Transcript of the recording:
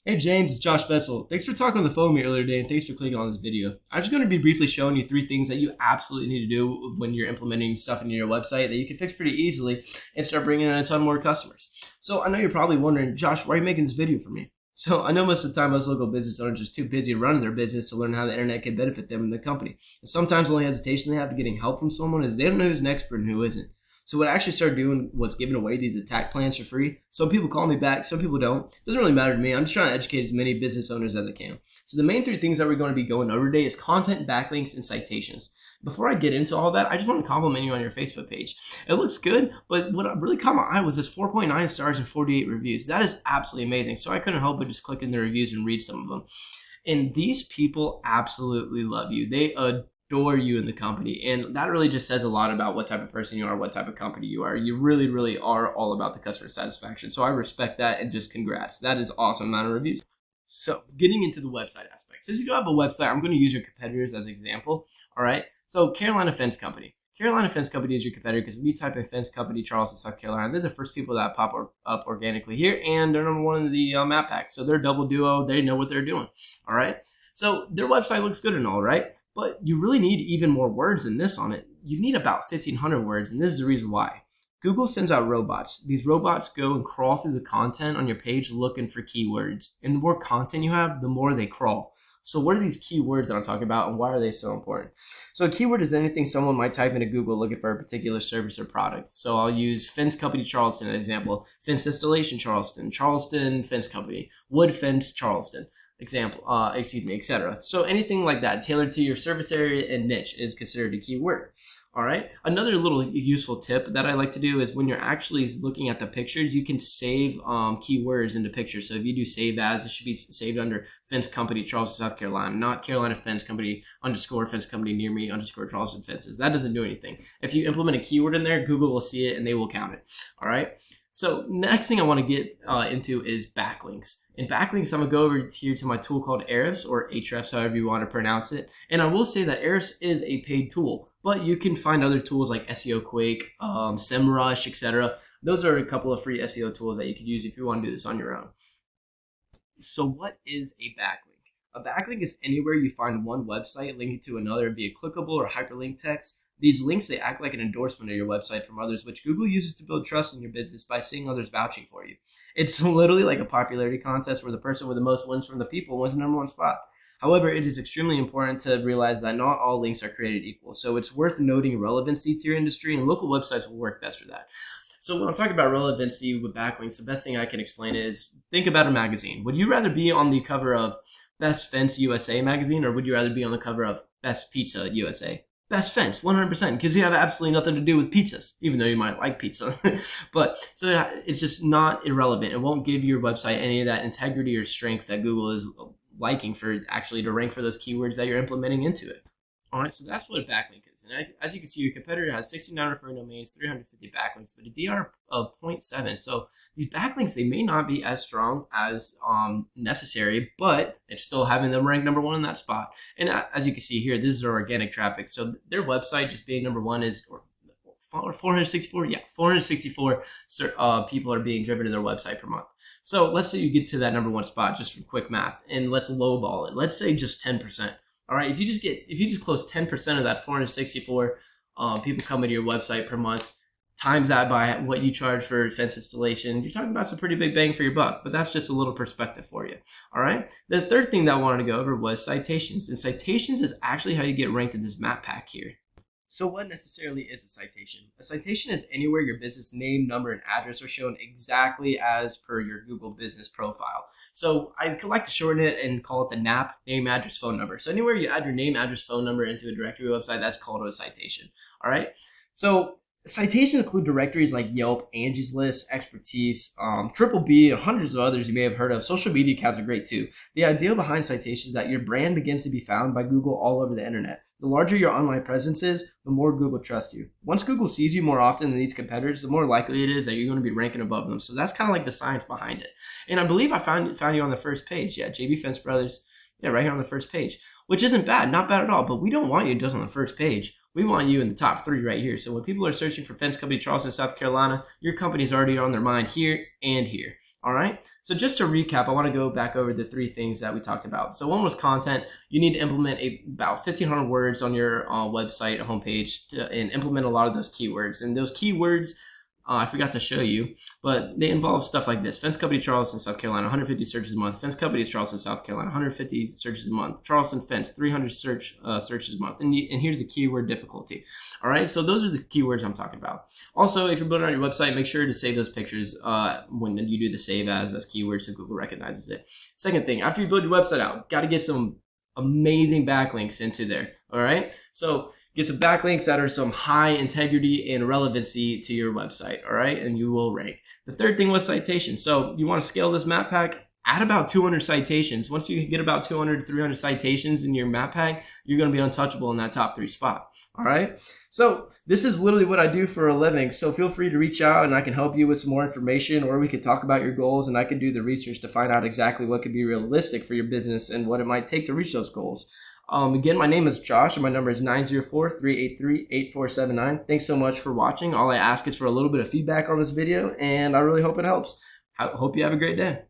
Hey James, it's Josh Betzel. Thanks for talking on the phone with me earlier today, and thanks for clicking on this video. I'm just going to be briefly showing you 3 things that you absolutely need to do when you're implementing stuff into your website that you can fix pretty easily and start bringing in a ton more customers. So I know you're probably wondering, Josh, why are you making this video for me? So I know most of the time most local business owners are just too busy running their business to learn how the internet can benefit them and their company. And sometimes the only hesitation they have to getting help from someone is they don't know who's an expert and who isn't. So what I actually started doing was giving away these attack plans for free. Some people call me back, some people don't. It doesn't really matter to me. I'm just trying to educate as many business owners as I can. So the main 3 things that we're going to be going over today is content, backlinks, and citations. Before I get into all that, I just want to compliment you on your Facebook page. It looks good, but what really caught my eye was this 4.9 stars and 48 reviews. That is absolutely amazing. So I couldn't help but just click in the reviews and read some of them. And these people absolutely love you. They adore you in the company, and that really just says a lot about what type of person you are, what type of company you are. You really are all about the customer satisfaction. So I respect that, and just congrats. That is awesome amount of reviews. So getting into the website aspect, since you don't have a website, I'm going to use your competitors as an example. All right, so Carolina Fence Company. Carolina Fence Company is your competitor because we type in Fence Company, Charleston, South Carolina. They're the first people that pop up organically here, and they're number 1 in the map pack. So they're double duo. They know what they're doing. All right. So their website looks good and all, right? But you really need even more words than this on it. You need about 1,500 words, and this is the reason why. Google sends out robots. These robots go and crawl through the content on your page looking for keywords. And the more content you have, the more they crawl. So what are these keywords that I'm talking about, and why are they so important? So a keyword is anything someone might type into Google looking for a particular service or product. So I'll use Fence Company Charleston as an example. Fence Installation Charleston, Charleston Fence Company, Wood Fence Charleston. Etc. So anything like that tailored to your service area and niche is considered a keyword. All right. Another little useful tip that I like to do is when you're actually looking at the pictures, you can save keywords into pictures. So if you do save as, it should be saved under Fence Company Charleston, South Carolina, not Carolina Fence Company _ Fence Company near me _ Charleston Fences. That doesn't do anything. If you implement a keyword in there, Google will see it and they will count it. All right. So next thing I want to get into is backlinks. In backlinks, I'm going to go over here to my tool called Ahrefs, or Ahrefs, however you want to pronounce it. And I will say that Ahrefs is a paid tool, but you can find other tools like SEO Quake, SEMrush, etc. Those are a couple of free SEO tools that you can use if you want to do this on your own. So what is a backlink? A backlink is anywhere you find one website linking to another via clickable or hyperlink text. These links, they act like an endorsement of your website from others, which Google uses to build trust in your business by seeing others vouching for you. It's literally like a popularity contest where the person with the most wins from the people wins the number 1 spot. However, it is extremely important to realize that not all links are created equal. So it's worth noting relevancy to your industry, and local websites will work best for that. So when I'm talking about relevancy with backlinks, the best thing I can explain is think about a magazine. Would you rather be on the cover of Best Fence USA magazine, or would you rather be on the cover of Best Pizza USA? Best Fence, 100%, because you have absolutely nothing to do with pizzas, even though you might like pizza. But so it's just not irrelevant. It won't give your website any of that integrity or strength that Google is liking for actually to rank for those keywords that you're implementing into it. All right, so that's what a backlink is. And as you can see, your competitor has 69 referring domains, 350 backlinks, but a DR of 0.7. So these backlinks, they may not be as strong as necessary, but they're still having them ranked number 1 in that spot. And as you can see here, this is our organic traffic. So their website just being number 1 is 464. Yeah, 464 people are being driven to their website per month. So let's say you get to that number 1 spot just from quick math, and let's lowball it. Let's say just 10%. All right, if you just close 10% of that 464 people coming to your website per month, times that by what you charge for fence installation, you're talking about some pretty big bang for your buck. But that's just a little perspective for you. All right. The third thing that I wanted to go over was citations, and citations is actually how you get ranked in this map pack here. So what necessarily is a citation? A citation is anywhere your business name, number, and address are shown exactly as per your Google business profile. So I like to shorten it and call it the NAP, name, address, phone number. So anywhere you add your name, address, phone number into a directory website, that's called a citation. All right. So citations include directories like Yelp, Angie's List, Expertise, Triple B, and hundreds of others you may have heard of. Social media accounts are great too. The idea behind citations is that your brand begins to be found by Google all over the internet. The larger your online presence is, the more Google trusts you. Once Google sees you more often than these competitors, the more likely it is that you're going to be ranking above them. So that's kind of like the science behind it. And I believe I found you on the first page. Yeah, JB Fence Brothers. Yeah, right here on the first page, which isn't bad, not bad at all. But we don't want you just on the first page. We want you in the top 3 right here. So when people are searching for Fence Company Charleston, South Carolina, your company is already on their mind here and here. All right. So just to recap, I want to go back over the 3 things that we talked about. So one was content. You need to implement about 1,500 words on your website, homepage, and implement a lot of those keywords. And those keywords, I forgot to show you, but they involve stuff like this. Fence Company Charleston, South Carolina, 150 searches a month. Fence Company Charleston, South Carolina, 150 searches a month. Charleston Fence, 300 searches a month. And here's the keyword difficulty. All right, so those are the keywords I'm talking about. Also, if you're building on your website, make sure to save those pictures when you do the save as keywords so Google recognizes it. Second thing, after you build your website out, got to get some amazing backlinks into there. All right, so get some backlinks that are some high integrity and relevancy to your website, all right? And you will rank. The third thing was citation. So you want to scale this map pack, add about 200 citations. Once you get about 200 to 300 citations in your map pack, you're going to be untouchable in that top 3 spot, all right? So this is literally what I do for a living. So feel free to reach out and I can help you with some more information, or we could talk about your goals and I can do the research to find out exactly what could be realistic for your business and what it might take to reach those goals. Again, my name is Josh and my number is 904-383-8479. Thanks so much for watching. All I ask is for a little bit of feedback on this video and I really hope it helps. I hope you have a great day.